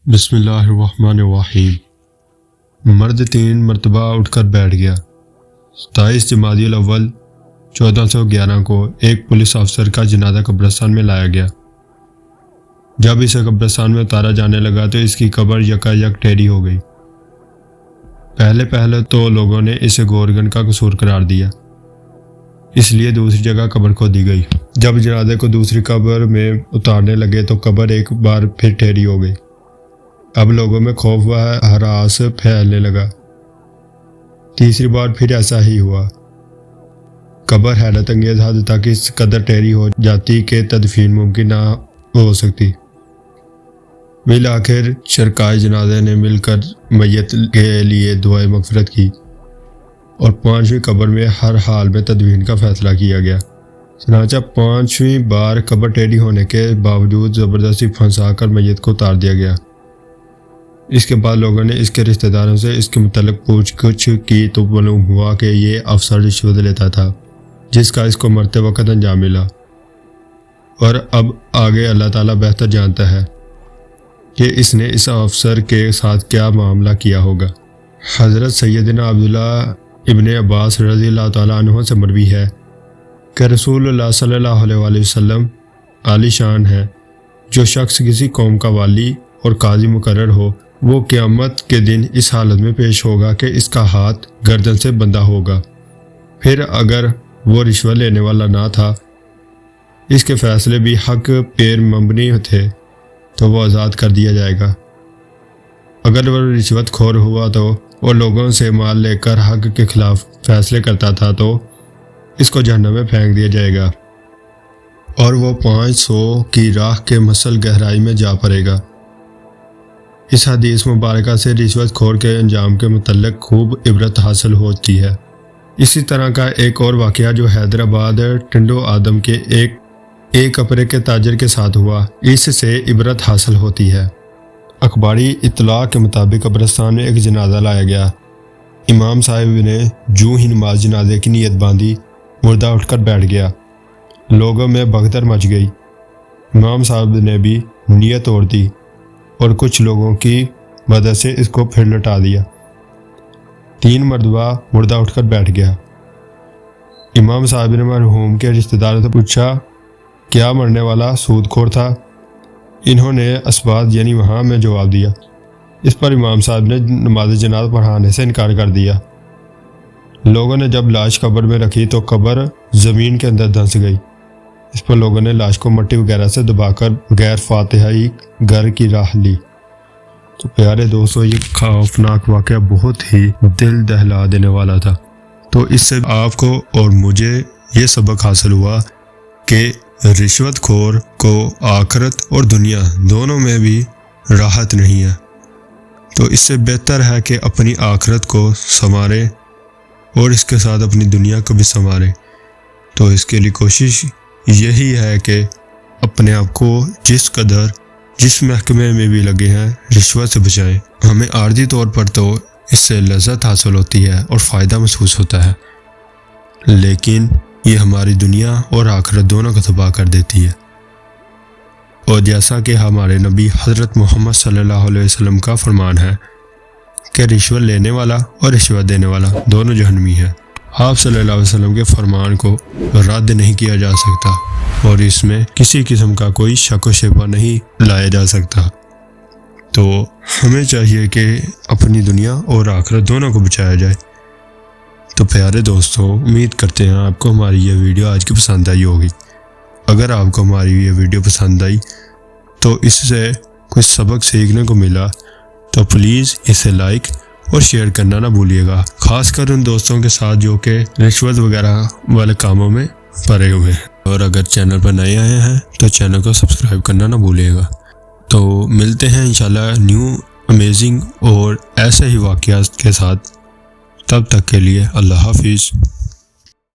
بسم اللہ الرحمن الرحیم۔ مرد 3 مرتبہ اٹھ کر بیٹھ گیا۔ 27 جمادی الاول 1411 کو ایک پولیس افسر کا جنازہ قبرستان میں لایا گیا۔ جب اسے قبرستان میں اتارا جانے لگا تو اس کی قبر یکا یک ٹیڑھی ہو گئی۔ پہلے تو لوگوں نے اسے گورگن کا قصور قرار دیا، اس لیے دوسری جگہ قبر کھود دی گئی۔ جب جنازے کو دوسری قبر میں اتارنے لگے تو قبر ایک بار پھر ٹیڑھی ہو گئی۔ اب لوگوں میں خوف و ہراس پھیلنے لگا۔ تیسری بار پھر ایسا ہی ہوا۔ قبر حیرت انگیز حد تک اس قدر ٹیڑھی ہو جاتی کہ تدفین ممکن نہ ہو سکتی۔ بالآخر شرکائے جنازے نے مل کر میت کے لیے دعائے مغفرت کی اور 5ویں قبر میں ہر حال میں تدفین کا فیصلہ کیا گیا۔ چنانچہ 5ویں بار قبر ٹیڑھی ہونے کے باوجود زبردستی پھنسا کر میت کو اتار دیا گیا۔ اس کے بعد لوگوں نے اس کے رشتہ داروں سے اس کے متعلق پوچھ گچھ کی تو معلوم ہوا کہ یہ افسر رشوت لیتا تھا، جس کا اس کو مرتے وقت انجام ملا۔ اور اب آگے اللہ تعالیٰ بہتر جانتا ہے کہ اس نے اس افسر کے ساتھ کیا معاملہ کیا ہوگا۔ حضرت سیدنا عبداللہ ابن عباس رضی اللہ تعالیٰ عنہ سے مروی ہے کہ رسول اللہ صلی اللہ علیہ وآلہ وسلم عالی شان ہے، جو شخص کسی قوم کا والی اور قاضی مقرر ہو، وہ قیامت کے دن اس حالت میں پیش ہوگا کہ اس کا ہاتھ گردن سے بندھا ہوگا۔ پھر اگر وہ رشوت لینے والا نہ تھا، اس کے فیصلے بھی حق پیر مبنی تھے، تو وہ آزاد کر دیا جائے گا۔ اگر وہ رشوت خور ہوا تو وہ لوگوں سے مال لے کر حق کے خلاف فیصلے کرتا تھا تو اس کو جہنم میں پھینک دیا جائے گا اور وہ 500 کی راہ کے مسل گہرائی میں جا پڑے گا۔ اس حدیث مبارکہ سے رشوت خور کے انجام کے متعلق خوب عبرت حاصل ہوتی ہے۔ اسی طرح کا ایک اور واقعہ جو حیدرآباد ٹنڈو آدم کے ایک کپڑے کے تاجر کے ساتھ ہوا، اس سے عبرت حاصل ہوتی ہے۔ اخباری اطلاع کے مطابق قبرستان میں ایک جنازہ لایا گیا۔ امام صاحب نے جو ہی نماز جنازے کی نیت باندھی، مردہ اٹھ کر بیٹھ گیا۔ لوگوں میں بھگدڑ مچ گئی۔ امام صاحب نے بھی نیت توڑ دی اور کچھ لوگوں کی مدد سے اس کو پھر لٹا دیا۔ 3 مرتبہ مردہ اٹھ کر بیٹھ گیا۔ امام صاحب نے مرحوم کے رشتہ داروں سے پوچھا کیا مرنے والا سود خور تھا؟ انہوں نے اسبات یعنی وہاں میں جواب دیا۔ اس پر امام صاحب نے نماز جنازہ پڑھانے سے انکار کر دیا۔ لوگوں نے جب لاش قبر میں رکھی تو قبر زمین کے اندر دھنس گئی۔ اس پر لوگوں نے لاش کو مٹی وغیرہ سے دبا کر غیر فاتحی گھر کی راہ لی۔ تو پیارے دوستو، یہ خوفناک واقعہ بہت ہی دل دہلا دینے والا تھا۔ تو اس سے آپ کو اور مجھے یہ سبق حاصل ہوا کہ رشوت خور کو آخرت اور دنیا دونوں میں بھی راحت نہیں ہے۔ تو اس سے بہتر ہے کہ اپنی آخرت کو سنوارے اور اس کے ساتھ اپنی دنیا کو بھی سنوارے۔ تو اس کے لیے کوشش یہی ہے کہ اپنے آپ کو جس محکمے میں بھی لگے ہیں رشوت سے بچائیں۔ ہمیں عارضی طور پر تو اس سے لذت حاصل ہوتی ہے اور فائدہ محسوس ہوتا ہے، لیکن یہ ہماری دنیا اور آخرت دونوں کو تباہ کر دیتی ہے۔ اور جیسا کہ ہمارے نبی حضرت محمد صلی اللہ علیہ وسلم کا فرمان ہے کہ رشوت لینے والا اور رشوت دینے والا دونوں جہنمی ہیں۔ آپ صلی اللہ علیہ وسلم کے فرمان کو رد نہیں کیا جا سکتا اور اس میں کسی قسم کا کوئی شک و شبہ نہیں لایا جا سکتا۔ تو ہمیں چاہیے کہ اپنی دنیا اور آخرت دونوں کو بچایا جائے۔ تو پیارے دوستوں، امید کرتے ہیں آپ کو ہماری یہ ویڈیو آج کی پسند آئی ہوگی۔ اگر آپ کو ہماری یہ ویڈیو پسند آئی تو اس سے کچھ سبق سیکھنے کو ملا تو پلیز اسے لائک اور شیئر کرنا نہ بھولیے گا، خاص کر ان دوستوں کے ساتھ جو کہ رشوت وغیرہ والے کاموں میں پڑے ہوئے ہیں۔ اور اگر چینل پر نئے آئے ہیں تو چینل کو سبسکرائب کرنا نہ بھولیے گا۔ تو ملتے ہیں انشاءاللہ نیو امیزنگ اور ایسے ہی واقعات کے ساتھ۔ تب تک کے لیے اللہ حافظ۔